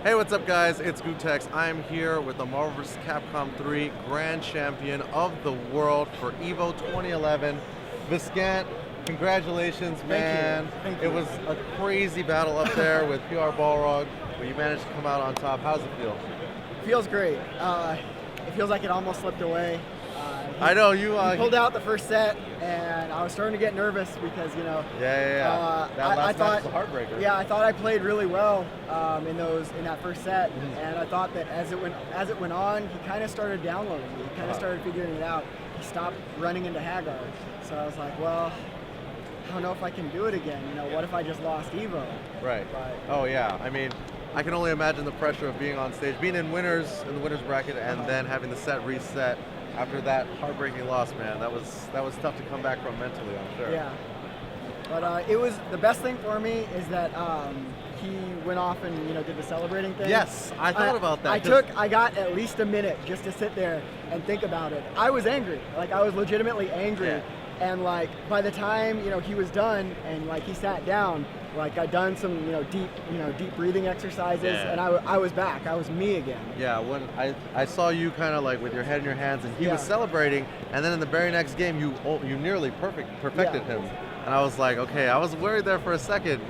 Hey, what's up, guys? It's Gootecks. I'm here with the Marvel vs. Capcom 3 Grand Champion of the World for EVO 2011, Viscant. Congratulations, man. Thank you. It was a crazy battle up there with PR Balrog, but you managed to come out on top. How's it feel? Feels great. It feels like it almost slipped away. I know you he pulled out the first set, and I was starting to get nervous because that last match was a heartbreaker. Yeah, I thought I played really well in that first set, and I thought that as it went on, he kind of started downloading me. He kind of started figuring it out. He stopped running into Hagar, so I was like, well, I don't know if I can do it again. What if I just lost Evo? Right. Oh yeah. I mean, I can only imagine the pressure of being on stage, being in the winners bracket, and then having the set reset after that heartbreaking loss. Man, that was tough to come back from mentally, I'm sure. Yeah. But it was the best thing for me is that he went off and did the celebrating thing. Yes, I thought about that. I got at least a minute just to sit there and think about it. I was angry. I was legitimately angry. Yeah. And by the time he was done and he sat down, I'd done some deep breathing exercises, and I was back. I was me again. Yeah, when I saw you kind of with your head in your hands, and he was celebrating, and then in the very next game you nearly perfected him, and I was like, okay, I was worried there for a second,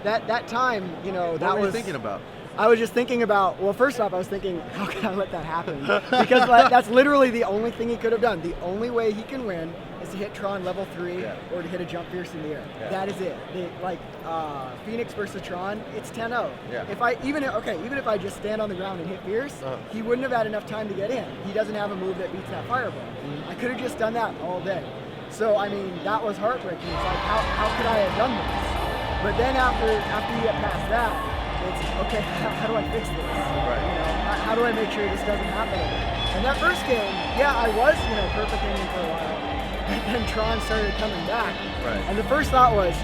That time, what that were was you thinking about? I was just thinking about, well, first off, I was thinking, how can I let that happen? Because that's literally the only thing he could have done. The only way he can win is to hit Tron level 3 or to hit a jump fierce in the air. Yeah. That is it. Phoenix versus Tron, it's 10-0. Yeah. Even if I just stand on the ground and hit fierce, he wouldn't have had enough time to get in. He doesn't have a move that beats that fireball. I could have just done that all day. So, I mean, that was heartbreaking. It's like, how could I have done this? But then after you get past that, it's, okay, how do I fix this? Right. How do I make sure this doesn't happen again? And that first game, I was, perfect aiming for a while. And then Tron started coming back. Right. And the first thought was,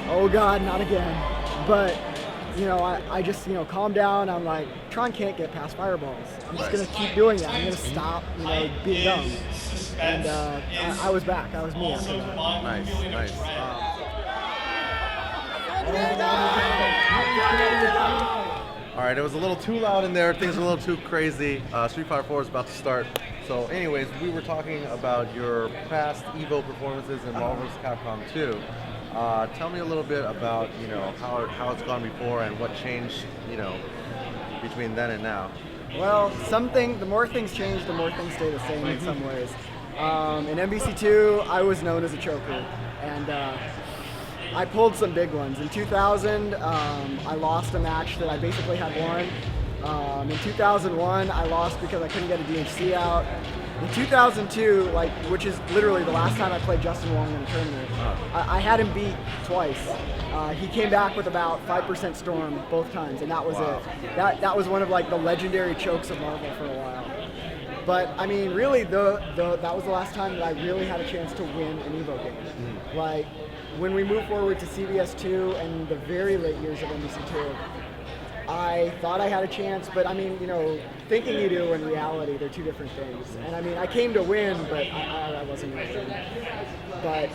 oh God, not again. But, I just, calmed down. I'm like, Tron can't get past fireballs. I'm just going to keep doing that. I'm going to stop, being dumb. And I was back. I was me after that. Nice. All right, it was a little too loud in there. Things were a little too crazy. Street Fighter 4 is about to start. So anyways, we were talking about your past EVO performances in Marvel vs. Capcom 2. Tell me a little bit about, how it's gone before and what changed, between then and now. Well, the more things change, the more things stay the same in some ways. In MvC2, I was known as a choker, and I pulled some big ones. In 2000, I lost a match that I basically had won. In 2001, I lost because I couldn't get a DHC out. In 2002, which is literally the last time I played Justin Wong in a tournament, I had him beat twice. He came back with about 5% storm both times, and that was it. That was one of the legendary chokes of Marvel for a while. But I mean, really, that was the last time that I really had a chance to win an EVO game. When we moved forward to CVS2 and the very late years of MvC2, I thought I had a chance, but I mean, thinking you do and reality, they're two different things. And I mean, I came to win, but I wasn't going to win. But,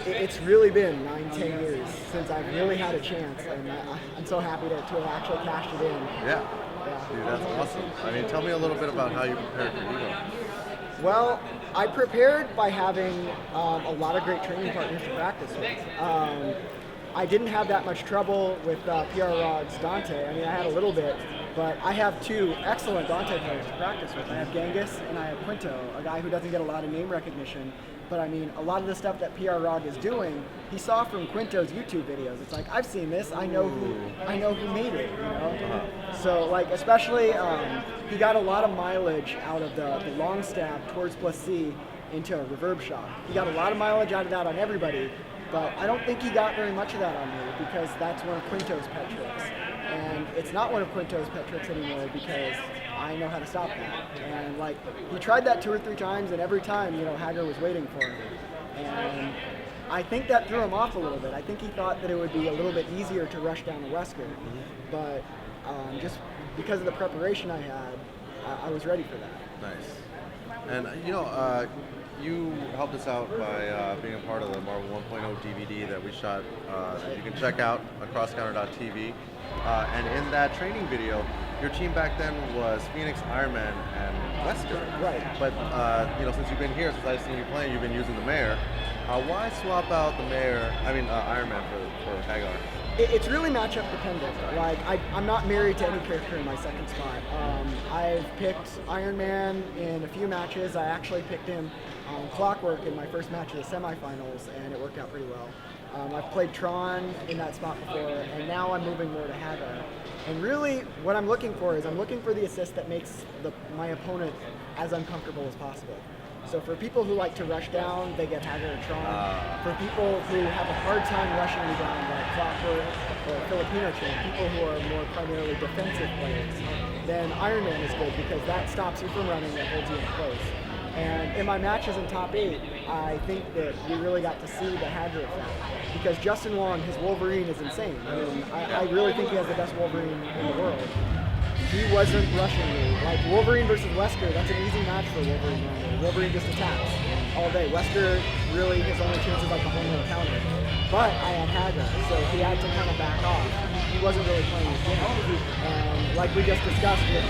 it's really been 9-10 years since I've really had a chance, and I'm so happy to have actually cashed it in. Yeah. Dude, that's awesome. I mean, tell me a little bit about how you prepared for EVO. Well, I prepared by having a lot of great training partners to practice with. I didn't have that much trouble with PR Balrog's Dante. I mean, I had a little bit, but I have two excellent Dante players to practice with. I have Genghis and I have Quinto, a guy who doesn't get a lot of name recognition. But I mean, a lot of the stuff that PR Balrog is doing, he saw from Quinto's YouTube videos. It's like, I've seen this. I know who made it. So especially, he got a lot of mileage out of the long stab towards plus C into a reverb shot. He got a lot of mileage out of that on everybody, but I don't think he got very much of that on me because that's one of Quinto's pet tricks. And it's not one of Quinto's pet tricks anymore because I know how to stop that. And he tried that 2 or 3 times, and every time, Hagar was waiting for him. And I think that threw him off a little bit. I think he thought that it would be a little bit easier to rush down the Wesker. But just because of the preparation I had, I was ready for that. Nice. And you helped us out by being a part of the Marvel 1.0 DVD that we shot that you can check out on crosscounter.tv. And in that training video, your team back then was Phoenix, Iron Man, and Wesker. Right. But since you've been here, since I've seen you playing, you've been using the Mayor. Why swap out the Mayor? Iron Man for Hagar. It's really matchup dependent. Like I'm not married to any character in my second spot. I've picked Iron Man in a few matches. I actually picked him on Clockwork in my first match of the semifinals, and it worked out pretty well. I've played Tron in that spot before, and now I'm moving more to Hagar. And really, what I'm looking for is I'm looking for the assist that makes my opponent as uncomfortable as possible. So for people who like to rush down, they get Hagar or Tron. For people who have a hard time rushing me down, like Clockwork or Filipino Chain, people who are more primarily defensive players, then Iron Man is good because that stops you from running and holds you in place. And in my matches in top 8, I think that we really got to see the Hagar effect. Because Justin Wong, his Wolverine is insane. I really think he has the best Wolverine in the world. He wasn't rushing me. Like Wolverine versus Wesker, that's an easy match for Wolverine. Wolverine just attacks all day. Wesker really, his only chance is like a home run counter. But I had Hagar, so he had to kind of back off. He wasn't really playing his game. And like we just discussed with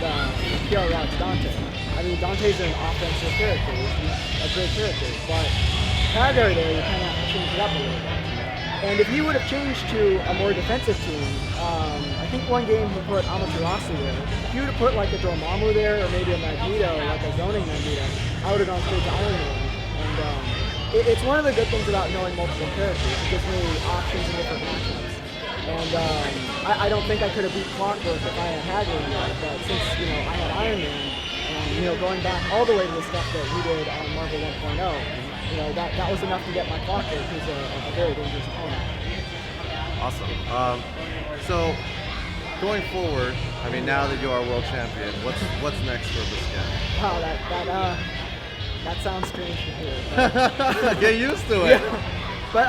PR Balrog's Dante. Dante's an offensive character. He's a great character. But Hagar there, you kind of have to change it up a little bit. And if he would have changed to a more defensive team, I think one game he put Amaterasu there. If you would have put like a Dormammu there, or maybe a Magneto, like a zoning Magneto, I would have gone straight to Iron Man. And it's one of the good things about knowing multiple characters. It gives me options in different matchups. And I don't think I could have beat Clockwork if I had Hagar in there, but since I had Iron Man, and going back all the way to the stuff that he did on Marvel 1.0, that was enough to get my Clockwork, who's a very dangerous opponent. Awesome. So, going forward, now that you are world champion, what's next for Viscant? Wow, that sounds strange to hear. Get used to it. Yeah. But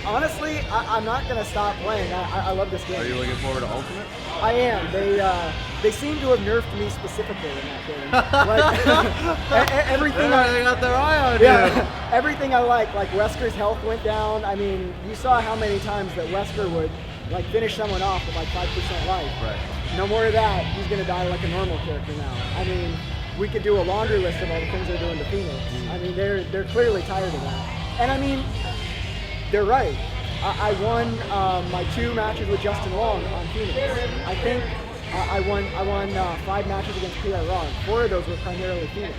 honestly, I'm not gonna stop playing. I love this game. Are you looking forward to Ultimate? I am. They seem to have nerfed me specifically in that game. Like everything. They got their eye on you. Everything I like Wesker's health went down. You saw how many times that Wesker would finish someone off with 5% life. Right. No more of that. He's gonna die like a normal character now. We could do a laundry list of all the things they're doing to Phoenix. They're clearly tired of that. And they're right. I won my 2 matches with Justin Wong on Phoenix. I think I won 5 matches against PR Balrog. 4 of those were primarily Phoenix.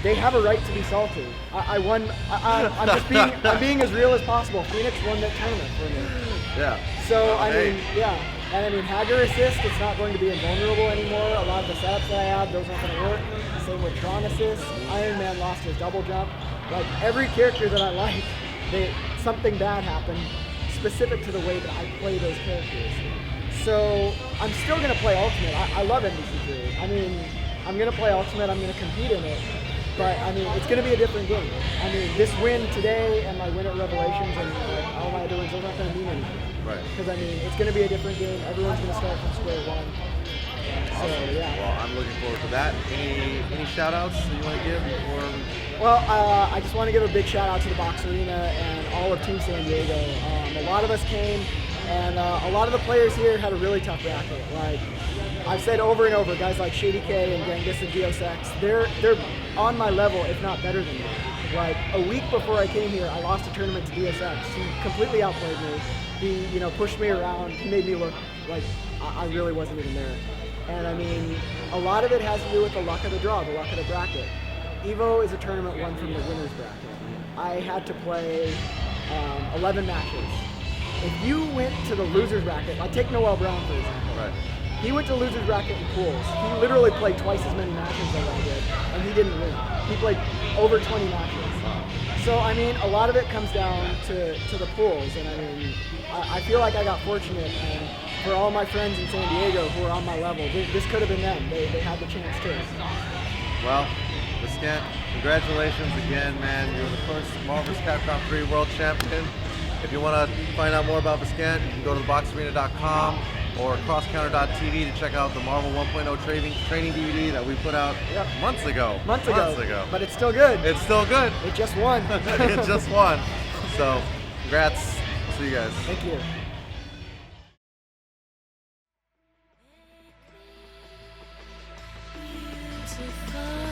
They have a right to be salty. I'm being as real as possible. Phoenix won that tournament for me. Yeah. So yeah. And Hagar assist, it's not going to be invulnerable anymore. A lot of the setups that I have, those aren't going to work. Same with Tron assist. Iron Man lost his double jump. Every character that I like, something bad happened specific to the way that I play those characters. So I'm still going to play Ultimate. I love MvC3. I'm going to play Ultimate. I'm going to compete in it. But it's going to be a different game. This win today and my win at Revelations and all my other wins, those aren't going to mean anything. Right. Because it's going to be a different game. Everyone's going to start from square one. Awesome. So yeah. Well, I'm looking forward to that. Any shout outs that you want to give before? Well, I just want to give a big shout out to the Box Arena and all of Team San Diego. A lot of us came, and a lot of the players here had a really tough bracket. I've said over and over, guys like Shady K and Genghis and Deus Ex, they're on my level, if not better than me. A week before I came here, I lost a tournament to Deus Ex. He completely outplayed me. He pushed me around. He made me look like I really wasn't even there. And a lot of it has to do with the luck of the draw, the luck of the bracket. Evo is a tournament won from the winner's bracket. I had to play 11 matches. If you went to the loser's bracket, take Noel Brown for example. Right. He went to loser's bracket in pools. He literally played twice as many matches as I did, and he didn't win. He played over 20 matches. So a lot of it comes down to the pools, and I feel like I got fortunate. And for all my friends in San Diego who are on my level, this could have been them. They had the chance too. Well, Viscant, congratulations again, man. You're the first Marvel vs. Capcom 3 world champion. If you want to find out more about Viscant, you can go to theboxarena.com. or crosscounter.tv to check out the Marvel 1.0 training DVD that we put out months ago. Months ago. But it's still good. It's still good. It just won. It just won. So, congrats. See you guys. Thank you. To